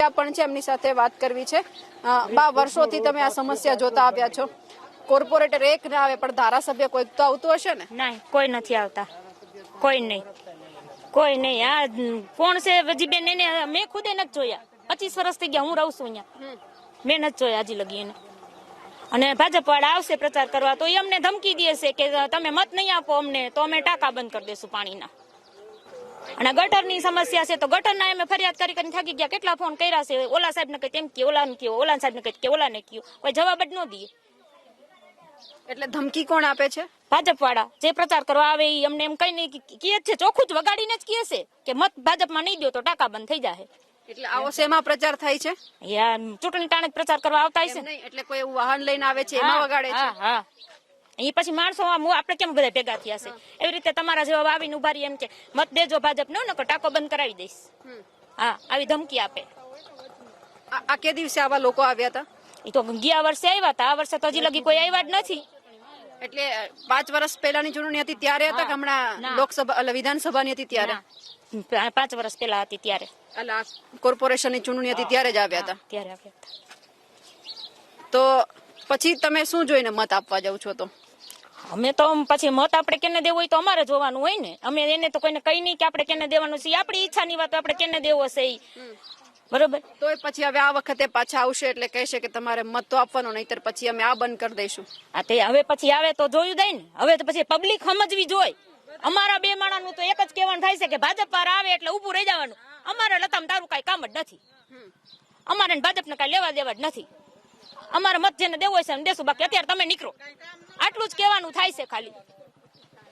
મહિલા પણ છે, એમની સાથે વાત કરવી છે. બા, વર્ષોથી તમે આ સમસ્યા જોતા આવ્યા છો. કોર્પોરેટર એક ના આવે પણ ધારાસભ્ય કોઈક તો આવતું હશે ને? નહીં, કોઈ નથી આવતા, કોઈ નહીં, કોઈ નહીં. આ કોણ છે વજીબેન? એને મેં ખુદે નથી જોયા. 25 વર્ષ થઈ ગયા હું રહું છું અહીંયા, મેં નથી જોયા હજી લગી એને. અને ભાજપ વાળા આવશે પ્રચાર કરવા તો એ અમને ધમકી દે છે કે તમે મત નહીં આપો અમને તો અમે ટાંકા બંધ કરી દેશું પાણીના. અને ગટરની સમસ્યા છે તો ગટરના અમે ફરિયાદ કરીને થાકી ગયા. કેટલા ફોન કર્યા છે, ઓલા સાહેબ ને કઈ તેમ કે ઓલા ને કયો, ઓલા સાહેબ ને કઈ કે ઓલા ને કયો, કોઈ જવાબ જ ન દે. એટલે ધમકી કોણ આપે છે? ભાજપ વાળા જે પ્રચાર કરવા આવે એ અમને એમ કઈ નહીં કહે છે, ચોખ્ખું જ વગાડીને જ કહે છે કે મત ભાજપમાં નહીં દો તો ટાંકા બંધ થઈ જાય. એટલે આવો શેમાં પ્રચાર થાય છે? ચૂંટણી ટાણે પ્રચાર કરવા આવતા હશે નહીં, એટલે કોઈ એવું વાહન લઈને આવે છે એમાં વગાડે છે? હા, એ પછી માણસો આપણે કેમ બધા ભેગા થયા છે એવી રીતે તમારા જવાબ આવીને ઉભા રહી એમ કે મત દેજો ભાજપ ને નકર ટાંકો બંધ કરાવી દઈશ. હા, આવી ધમકી આપે. આ કે દિવસે આવા લોકો આવ્યા હતા? એ તો ગયા વર્ષે આવ્યા હતા, આ વર્ષે તો હજી લગી કોઈ આવ્યા જ નથી. એટલે 5 વર્ષ પહેલાની ચૂંટણી હતી ત્યારે હતા કે હમણાં લોકસભા વિધાનસભાની હતી ત્યારે? 5 વર્ષ પહેલા હતી ત્યારે. એટલે કોર્પોરેશનની ચૂંટણી હતી ત્યારે જ આવ્યા હતા? ત્યારે આવ્યા હતા. તો પછી તમે શું જોઈને મત આપવા જાવ છો? તો અમે તો પછી મત આપણે કેને દેવો હોય તો અમારે જોવાનું હોય ને. અમે એને તો કોઈને કઈ નહીં કે આપણે કેને દેવાનું છે, આપણી ઈચ્છાની વાત આપણે કેને દેવો છે બરોબર. તો પછી હવે આ વખતે પાછા આવશે એટલે કહેશે કે તમારે મત તો આપવાનો, નહીતર પછી અમે આ બંધ કરી દઈશું. આ તે હવે પછી આવે તો જોયું જાય ને. હવે તો પછી પબ્લિક સમજવી જોઈએ. અમારા બે માણાનું તો એક જ કહેવાનું થાય છે કે ભાજપ વાળા આવે એટલે ઉભું રહી જવાનું. અમારે લતામ તારું કઈ કામ જ નથી. અમારે ભાજપને કઈ લેવા દેવા જ નથી. અમારે મત જેને દેવો છે દેશું, બાકી અત્યારે તમે નીકળો, આટલું જ કહેવાનું થાય છે ખાલી.